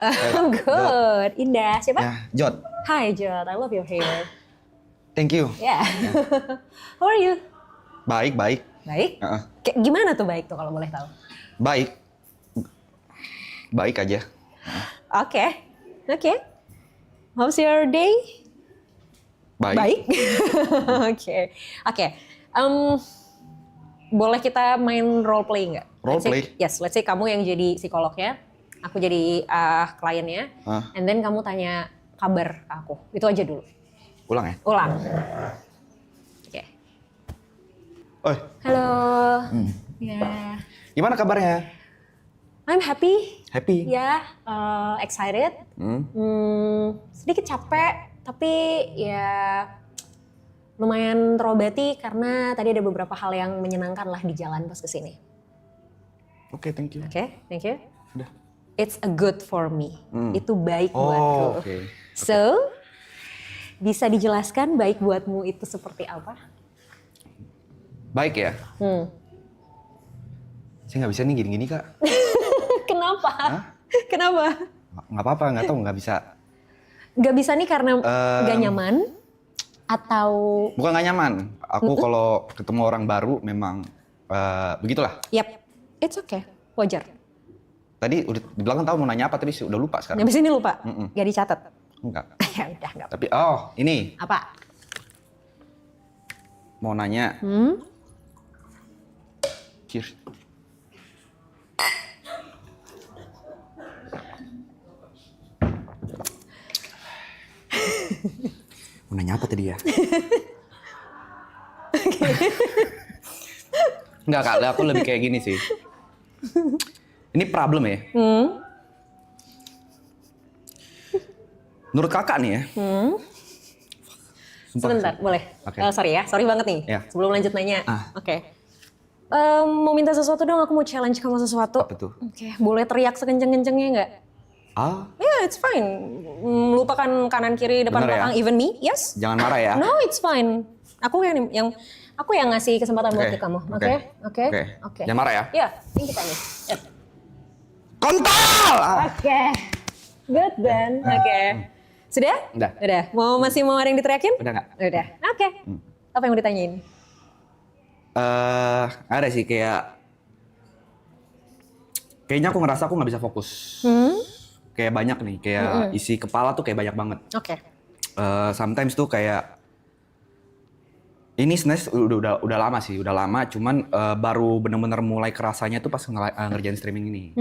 I'm good. Indah. Siapa? Ya, Jod. Hi, Jod. I love your hair. Thank you. Yeah. How are you? Baik, baik. Baik? Heeh. Kayak gimana tuh baik tuh kalau boleh tahu? Baik. Baik aja. Oke. Oke. How's your day? Baik. Oke. Oke. Boleh kita main role play nggak? Role play? Yes, let's say kamu yang jadi psikolognya, aku jadi kliennya, and then kamu tanya kabar ke aku. Itu aja dulu. Ulang ya? Ulang. Oke. Oi, Halo. Ya. gimana kabarnya? I'm happy. Happy? Ya, excited. Sedikit capek, tapi ya lumayan terobati karena tadi ada beberapa hal yang menyenangkan lah di jalan pas kesini. Oke, thank you. Oke, thank you. Udah. It's a good for me. Itu baik buatku. Oh, oke. So, bisa dijelaskan baik buatmu itu seperti apa? Baik ya? Saya nggak bisa nih gini-gini, Kak. Kenapa? Hah? Kenapa? Nggak apa-apa, nggak tahu, nggak bisa. Gak bisa nih karena gak nyaman? Atau... Bukan nggak nyaman. Aku kalau ketemu orang baru memang begitulah. Yap, it's okay. Wajar. Tadi udah di belakang tahu mau nanya apa, tapi udah lupa sekarang. Habis ini lupa? Gak dicatat? Enggak. Ya udah, gak apa. Tapi, ini. Apa? Mau nanya. Cheers. Mau nanya apa tadi ya? Enggak, Kak, aku lebih kayak gini sih. Ini problem ya. Menurut Kakak nih ya. Sumpah. Sebentar, boleh? Oke. Sorry ya, sorry banget nih. Ya. Sebelum lanjut nanya. Ah. Oke. Mau minta sesuatu dong, aku mau challenge kamu sesuatu. Apa tuh? Oke, boleh teriak sekenceng-kencengnya nggak? Ah, It's fine. Lupakan kanan kiri depan Bener ya? belakang, even me. Yes. jangan marah ya. No, it's fine. Aku yang ngasih kesempatan buat Oke, kamu. oke. Oke? Oke. Oke. Oke. Jangan marah ya. Ya, ini kita nih. Kontol! Oke. Good then. Oke. Sudah? Udah. Udah. Masih mau ada yang diteriakin? Udah nggak? Udah. Oke. Apa yang mau ditanyain? Ada sih kayaknya aku ngerasa aku nggak bisa fokus. Kayak banyak nih, kayak isi kepala tuh kayak banyak banget. Oke. Sometimes tuh kayak ini sebenarnya udah lama sih, udah lama. Cuman baru bener-bener mulai kerasanya tuh pas ngerjain streaming ini.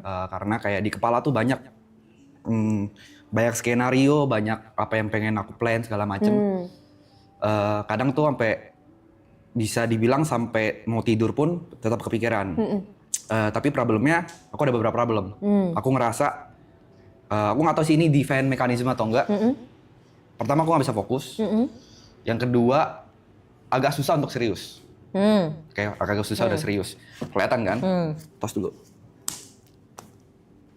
Karena kayak di kepala tuh banyak skenario, banyak apa yang pengen aku plan segala macem. Kadang tuh sampai bisa dibilang sampai mau tidur pun tetap kepikiran. Tapi problemnya, aku ada beberapa problem. Aku ngerasa, aku nggak tahu sih ini defense mekanisme atau enggak. Pertama aku nggak bisa fokus. Yang kedua, agak susah untuk serius. Kayak agak susah udah serius. Kelihatan kan? Tos dulu.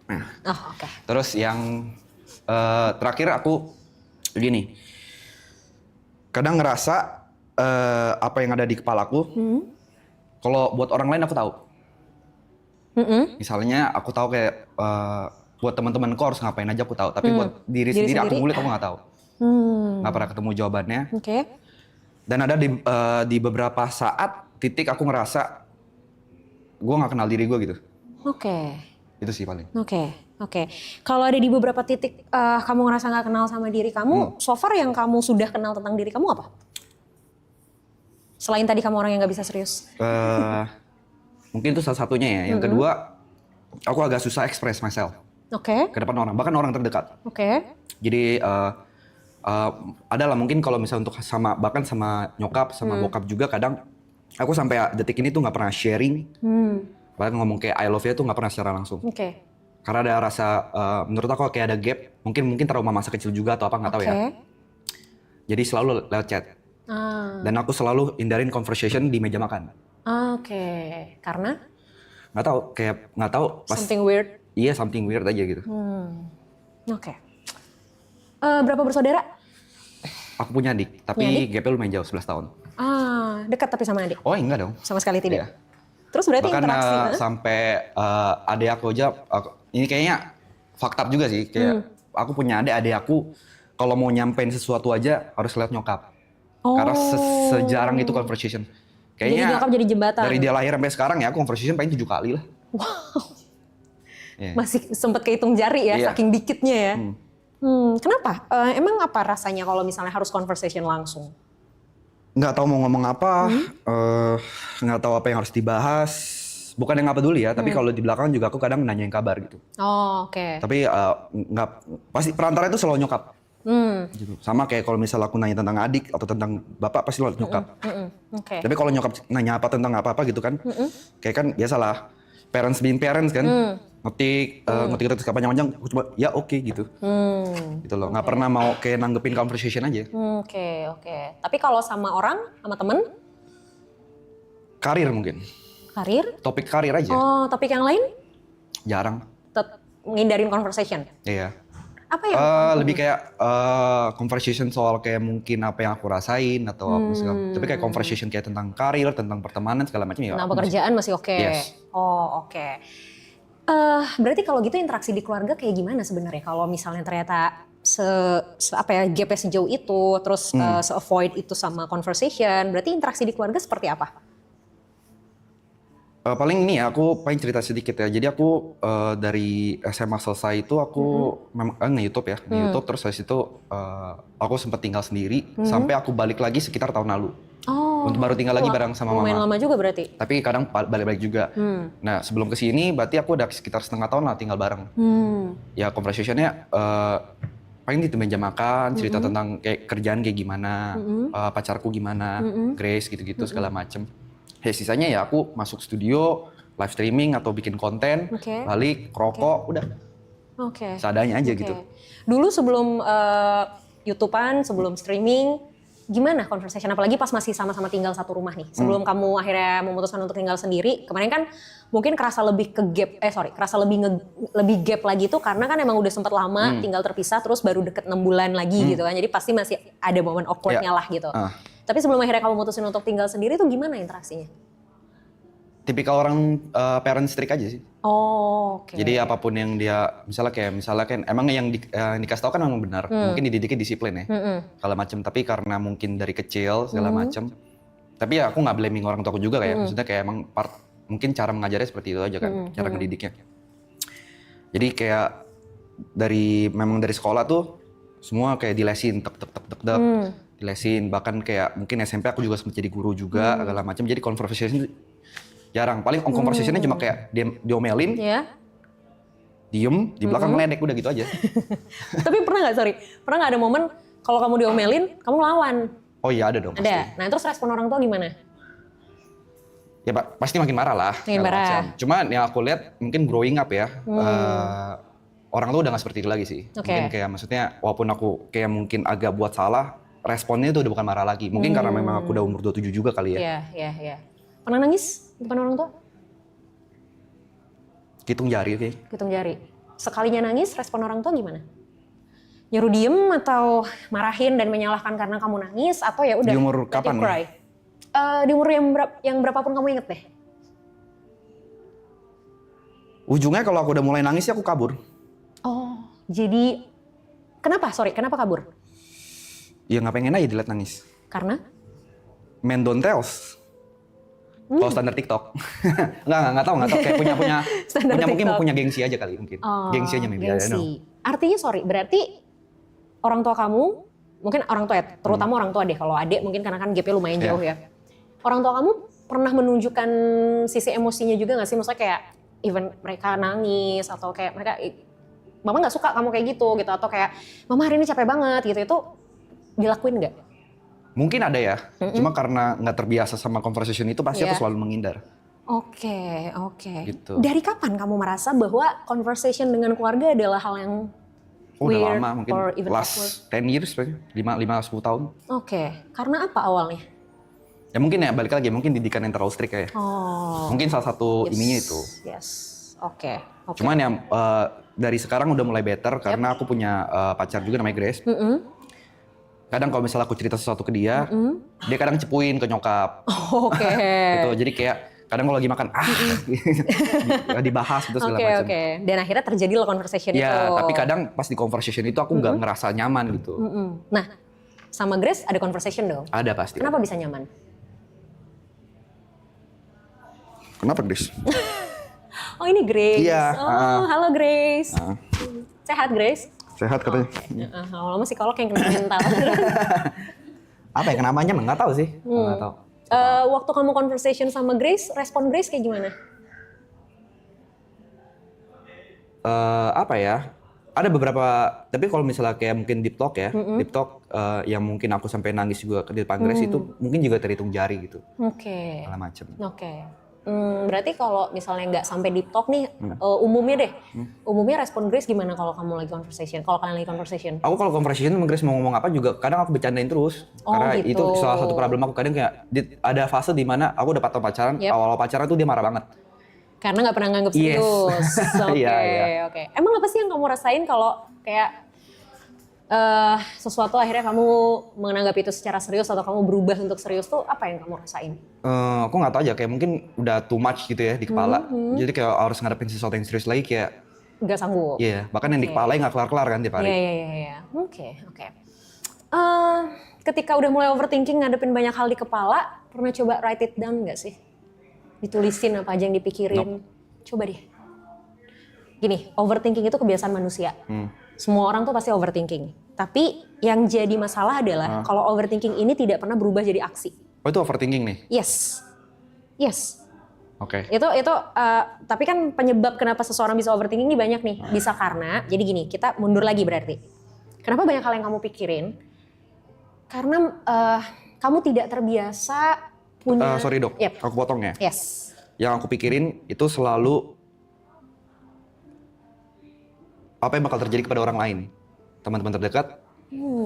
Nah, Oh, oke. terus yang terakhir aku gini. Kadang ngerasa apa yang ada di kepalaku, kalau buat orang lain aku tahu. Misalnya aku tahu kayak buat teman-temanku harus ngapain aja aku tahu, tapi buat diri sendiri aku ngulik aku nggak tahu. Nggak pernah ketemu jawabannya. Oke. Dan ada di beberapa saat titik aku ngerasa gue nggak kenal diri gue gitu. Oke. Itu sih paling. Oke. Kalau ada di beberapa titik kamu ngerasa nggak kenal sama diri kamu, so far yang kamu sudah kenal tentang diri kamu apa? Selain tadi kamu orang yang nggak bisa serius. Mungkin itu salah satunya ya. Yang kedua, aku agak susah express myself Oke. ke depan orang, bahkan orang terdekat. Oke. Jadi adalah mungkin kalau misalnya untuk bahkan sama nyokap, sama bokap juga kadang aku sampai detik ini tuh nggak pernah sharing. Bahkan ngomong kayak I love you tuh nggak pernah secara langsung. Oke. Karena ada rasa, menurut aku kayak ada gap. Mungkin trauma masa kecil juga atau apa nggak tahu ya. Jadi selalu lewat chat. Dan aku selalu hindarin conversation di meja makan. Oke. Karena? Nggak tahu. Pas, Something weird? Iya, something weird aja gitu. Oke. Berapa bersaudara? Aku punya adik, tapi gapnya lumayan jauh, 11 tahun. Dekat tapi sama adik? Oh enggak dong. Sama sekali tidak? Iya. Terus berarti Bahkan interaksi? sampai adik aku aja, ini kayaknya fucked up juga sih. Kayak aku punya adik aku kalau mau nyampein sesuatu aja harus lihat nyokap. Karena sejarang itu conversation. Kayaknya jadi nyokap jadi jembatan. dari dia lahir sampai sekarang ya conversation paling 7 kali lah. Wow. Yeah. Masih sempet kehitung jari ya, saking dikitnya ya. Kenapa? Emang apa rasanya kalau misalnya harus conversation langsung? Nggak tahu mau ngomong apa, nggak tahu apa yang harus dibahas. Bukan yang nggak peduli ya, tapi kalau di belakang juga aku kadang nanyain kabar gitu. Oh, oke. Tapi nggak, pasti perantara itu selalu nyokap. Gitu. Sama kayak kalau misal aku nanya tentang adik atau tentang bapak pasti selalu nyokap. Oke. Tapi kalau nyokap nanya apa tentang apa gitu kan, kayak kan biasalah parents being parents kan, ngetik terus panjang-panjang, aku cuma ya oke gitu. Gitu loh, nggak pernah mau kayak nanggepin conversation aja. Oke. Tapi kalau sama orang, sama temen? Karir mungkin. Karir? Topik karir aja. Oh, topik yang lain? Jarang. Ngindarin conversation? Iya. Apa yang? Lebih kayak conversation soal kayak mungkin apa yang aku rasain atau apa segala. Tapi kayak conversation kayak tentang karir, tentang pertemanan segala macam ya. Nah, pekerjaan masih oke. Yes. Oh, oke. Berarti kalau gitu interaksi di keluarga kayak gimana sebenarnya? Kalau misalnya ternyata gapnya sejauh itu, terus se-avoid itu sama conversation, berarti interaksi di keluarga seperti apa? Paling ini ya, aku paling cerita sedikit ya. Jadi aku dari SMA selesai itu aku memang nge-YouTube ya, nge-YouTube terus habis itu aku sempat tinggal sendiri sampai aku balik lagi sekitar tahun lalu. Oh, Untuk baru tinggal lagi bareng sama mama. lumayan lama juga berarti. Tapi kadang balik-balik juga. Nah sebelum kesini berarti aku udah sekitar setengah tahun lah tinggal bareng. Ya conversation-nya paling di meja makan, cerita tentang kayak kerjaan kayak gimana, pacarku gimana, Grace gitu-gitu segala macem. Ya sisanya ya aku masuk studio, live streaming atau bikin konten, balik, rokok, udah. Seadanya aja gitu. Dulu sebelum YouTube-an, sebelum streaming, gimana conversation? Apalagi pas masih sama-sama tinggal satu rumah nih. Sebelum kamu akhirnya memutuskan untuk tinggal sendiri, kemarin kan mungkin kerasa lebih kerasa lebih gap lagi tuh karena kan emang udah sempat lama tinggal terpisah, terus baru deket 6 bulan lagi gitu kan. Jadi pasti masih ada momen awkward-nya lah gitu. Tapi sebelum akhirnya kamu mutusin untuk tinggal sendiri tuh gimana interaksinya? Tipikal orang parent strict aja sih. Oh, oke. Jadi apapun yang dia, misalnya kan emang yang dikasih tahu kan memang benar. Mungkin dididiknya disiplin ya, segala macam. Tapi karena mungkin dari kecil segala macam. Tapi ya aku nggak blaming orang tuaku juga kayak, maksudnya kayak emang mungkin cara mengajarnya seperti itu aja kan, cara ngedidiknya. Jadi kayak memang dari sekolah tuh semua kayak dilesin, tek, dilesin. Bahkan kayak mungkin SMP aku juga sempat jadi guru juga, segala macam. Jadi conversation jarang. Paling conversation-nya cuma kayak diomelin, diem, di belakang meledek, udah gitu aja. Tapi pernah nggak ada momen kalau kamu diomelin, kamu lawan? Oh iya ada dong. Ada. Pasti. Nah terus respon orang tua gimana? Ya pasti makin marah lah. Makin marah. Cuma yang aku lihat mungkin growing up ya, orang tuh udah nggak seperti itu lagi sih. Mungkin kayak maksudnya walaupun aku kayak mungkin agak buat salah, responnya itu udah bukan marah lagi. Mungkin karena memang aku udah umur 27 juga kali ya. Iya. Pernah nangis di depan orang tua? Hitung jari, oke. Hitung jari. Sekalinya nangis, respon orang tua gimana? Nyuruh diem atau marahin dan menyalahkan karena kamu nangis atau ya udah? Di umur kapan nih? Di umur yang berapapun kamu inget deh. Ujungnya kalau aku udah mulai nangis ya aku kabur. Oh, jadi kenapa kabur? Ya nggak pengen aja dilihat nangis. Karena? Men don't tells. Kalau standar TikTok. Nggak tahu kayak punya mungkin punya gengsi aja kali mungkin. Gengsi aja maybe. Gengsi. Artinya berarti orang tua kamu, mungkin orang tua ya, terutama orang tua deh, kalau adik mungkin karena kan gapnya lumayan jauh ya. Orang tua kamu pernah menunjukkan sisi emosinya juga nggak sih? Maksudnya kayak even mereka nangis atau kayak mereka, mama nggak suka kamu kayak gitu atau kayak mama hari ini capek banget gitu, itu dilakuin nggak? Mungkin ada ya, cuma karena nggak terbiasa sama conversation itu pasti aku selalu menghindar. Oke. Gitu. Dari kapan kamu merasa bahwa conversation dengan keluarga adalah hal yang udah lama, mungkin or even last 10 years, 5-10 tahun. Oke, karena apa awalnya? Ya mungkin ya balik lagi, mungkin didikan yang terlalu strict ya. Mungkin salah satu ininya itu. Yes, oke. Cuman ya dari sekarang udah mulai better karena aku punya pacar juga namanya Grace. Kadang kalau misalnya aku cerita sesuatu ke dia, dia kadang cepuin ke nyokap. Oke. Gitu. Jadi kayak kadang kalau lagi makan dibahas gitu segala Oke, macam. oke. Dan akhirnya terjadilah conversation itu. Ya, tapi kadang pas di conversation itu aku nggak ngerasa nyaman gitu. Nah, sama Grace ada conversation dong. Ada pasti. Kenapa bisa nyaman? Kenapa, Grace? Oh, ini Grace. Iya, Oh, halo Grace. Sehat Grace? Sehat katanya. Lama-lama psikolog yang kena mental. Apa ya kenamanya? Nggak tahu sih. Nggak tahu. Waktu kamu conversation sama Grace, respon Grace kayak gimana? Apa ya? Ada beberapa, tapi kalau misalnya kayak mungkin deep talk ya, deep talk yang mungkin aku sampai nangis juga di depan Grace itu mungkin juga terhitung jari gitu. Oke. Segala macem. Oke. Berarti kalau misalnya nggak sampai deep talk nih, umumnya deh, umumnya respon Grace gimana kalau kamu lagi conversation? Kalau kalian lagi conversation? Aku kalau conversation sama Grace mau ngomong apa juga kadang aku bercandain terus. Oh, Karena gitu. itu salah satu problem aku. Kadang kayak ada fase di mana aku udah pacaran, Yep. awal pacaran tuh dia marah banget. Karena nggak pernah nganggep Yes. serius. Oke, Iya. oke. Emang apa sih yang kamu rasain kalau kayak sesuatu akhirnya kamu menganggap itu secara serius atau kamu berubah untuk serius tuh apa yang kamu rasain? Aku nggak tahu aja, kayak mungkin udah too much gitu ya di kepala. Jadi kayak harus ngadepin sesuatu yang serius lagi kayak, Nggak sanggup? iya, bahkan yang di kepala nggak kelar-kelar kan tiap hari. Iya. Oke. Ketika udah mulai overthinking ngadepin banyak hal di kepala, pernah coba write it down nggak sih? Ditulisin apa aja yang dipikirin. Coba deh. Gini, overthinking itu kebiasaan manusia. Semua orang tuh pasti overthinking. Tapi yang jadi masalah adalah kalau overthinking ini tidak pernah berubah jadi aksi. Oh itu overthinking nih? Yes. Oke. Itu tapi kan penyebab kenapa seseorang bisa overthinking ini banyak nih. Bisa karena, jadi gini, kita mundur lagi berarti. Kenapa banyak hal yang kamu pikirin? Karena kamu tidak terbiasa punya... Sorry dok, Yep. aku potong ya. Yes. Yang aku pikirin itu selalu apa yang bakal terjadi kepada orang lain, teman-teman terdekat,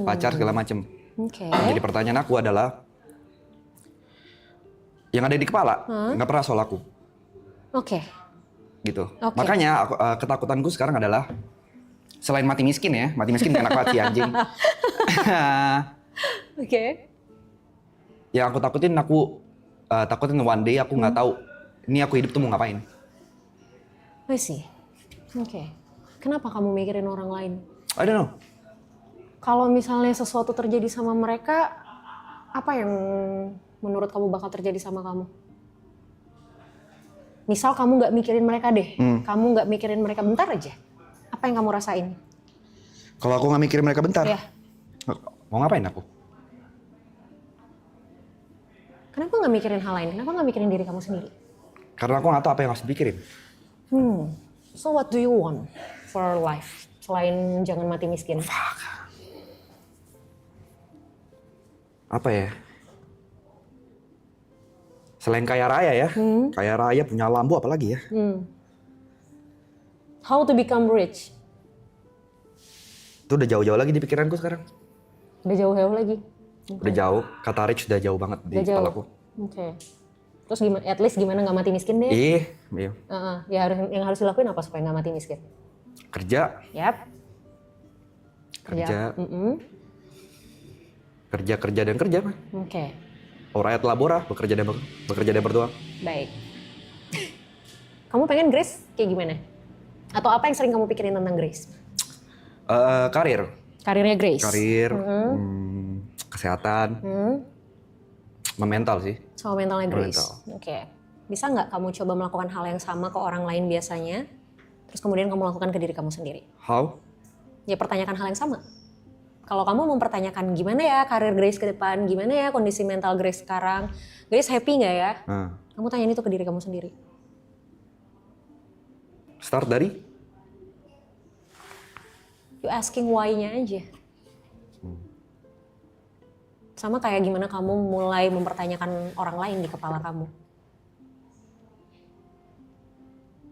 pacar segala macem. Oke. Jadi pertanyaan aku adalah, yang ada di kepala nggak pernah soal aku, Oke. gitu. Oke. Makanya ketakutanku sekarang adalah selain mati miskin ya, mati miskin enak banget sih anjing. Oke. Yang aku takutin one day aku nggak tahu ini aku hidup tuh mau ngapain. I see. Oke. Kenapa kamu mikirin orang lain? I don't know. Kalau misalnya sesuatu terjadi sama mereka, apa yang menurut kamu bakal terjadi sama kamu? Misal kamu nggak mikirin mereka deh, kamu nggak mikirin mereka bentar aja. Apa yang kamu rasain? Kalau aku nggak mikirin mereka bentar, Ya. mau ngapain aku? Kenapa nggak mikirin hal lain? Kenapa nggak mikirin diri kamu sendiri? Karena aku nggak tahu apa yang harus dipikirin. So what do you want for life? Selain jangan mati miskin. Apa ya? Selain kaya raya ya, kaya raya punya lampu apalagi ya? How to become rich? Itu udah jauh-jauh lagi di pikiranku sekarang. Udah jauh-jauh lagi. Udah jauh, kata Rich udah jauh banget di Udah jauh. kepalaku. Oke. Terus gimana? At least gimana nggak mati miskin deh? Iya. Ya yang harus dilakuin apa supaya nggak mati miskin? Kerja, Yap. kerja, Mm-mm. kerja dan kerja mah. Oke. Ora et labora, bekerja dan berdoa. Baik. Kamu pengen Grace kayak gimana? Atau apa yang sering kamu pikirin tentang Grace? Karir, Karirnya Grace. kesehatan, mental sih. Sama mentalnya Grace. Mental. Oke. Bisa nggak kamu coba melakukan hal yang sama ke orang lain biasanya, terus kemudian kamu lakukan ke diri kamu sendiri? How? Ya pertanyakan hal yang sama. Kalau kamu mempertanyakan gimana ya karir Grace ke depan, gimana ya kondisi mental Grace sekarang, Grace happy nggak ya? Kamu tanyain itu ke diri kamu sendiri. Start dari? You asking why-nya aja. Sama kayak gimana kamu mulai mempertanyakan orang lain di kepala kamu.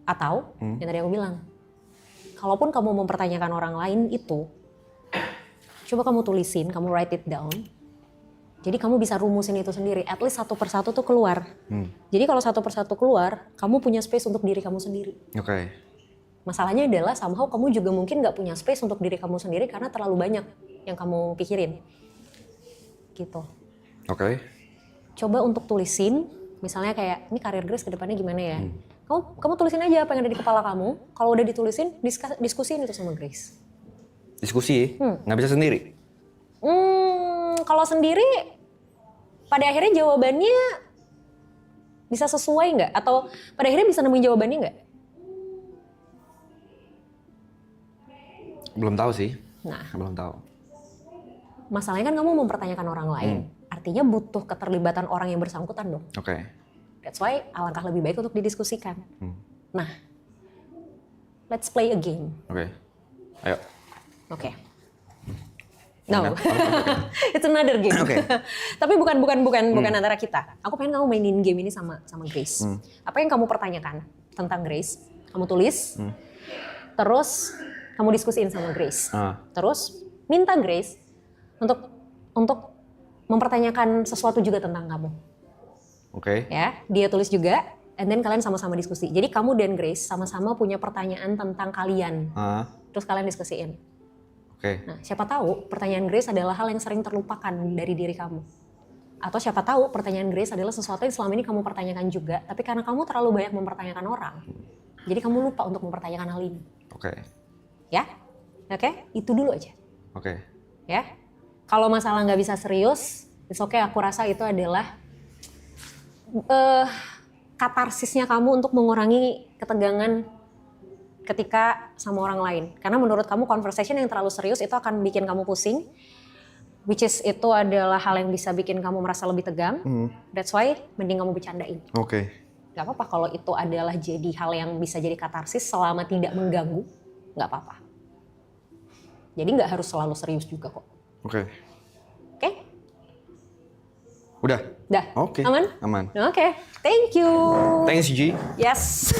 Atau, yang tadi aku bilang, kalaupun kamu mempertanyakan orang lain itu, coba kamu tulisin, kamu write it down. Jadi kamu bisa rumusin itu sendiri, at least satu persatu tuh keluar. Jadi kalau satu persatu keluar, kamu punya space untuk diri kamu sendiri. Oke. Masalahnya adalah somehow kamu juga mungkin gak punya space untuk diri kamu sendiri karena terlalu banyak yang kamu pikirin. Gitu. Oke. Coba untuk tulisin, Misalnya kayak, ini karir Grace ke depannya gimana ya? Kamu tulisin aja apa yang ada di kepala kamu. Kalau udah ditulisin, diskusiin itu sama Grace. Diskusi? Nggak bisa sendiri? Kalau sendiri, pada akhirnya jawabannya bisa sesuai nggak? Atau pada akhirnya bisa nemuin jawabannya nggak? Belum tahu sih. Nah, Belum tahu. masalahnya kan kamu mempertanyakan orang lain. Artinya butuh keterlibatan orang yang bersangkutan dong. Oke. That's why alangkah lebih baik untuk didiskusikan. Nah, let's play a game. Oke. Ayo. Oke. No, it's another game. Oke. Tapi bukan antara kita. Aku pengen kamu mainin game ini sama Grace. Apa yang kamu pertanyakan tentang Grace, kamu tulis. Terus kamu diskusiin sama Grace. Terus minta Grace untuk mempertanyakan sesuatu juga tentang kamu. Oke. Ya, dia tulis juga, and then kalian sama-sama diskusi. Jadi kamu dan Grace sama-sama punya pertanyaan tentang kalian. Terus kalian diskusiin. Oke. Nah, siapa tahu pertanyaan Grace adalah hal yang sering terlupakan dari diri kamu. Atau siapa tahu pertanyaan Grace adalah sesuatu yang selama ini kamu pertanyakan juga, tapi karena kamu terlalu banyak mempertanyakan orang, jadi kamu lupa untuk mempertanyakan hal ini. Oke. Ya? Oke? Itu dulu aja. Oke. Ya? Kalau masalah nggak bisa serius, it's okay, aku rasa itu adalah katarsisnya kamu untuk mengurangi ketegangan ketika sama orang lain. Karena menurut kamu conversation yang terlalu serius itu akan bikin kamu pusing, which is itu adalah hal yang bisa bikin kamu merasa lebih tegang. That's why mending kamu bercandain. Oke. Gak apa-apa kalau itu adalah jadi hal yang bisa jadi katarsis selama tidak mengganggu, gak apa-apa. Jadi gak harus selalu serius juga kok. Oke. Oke? Udah? Dah? Oke. Aman? Aman. Oke. Thank you. Thanks, G. Yes.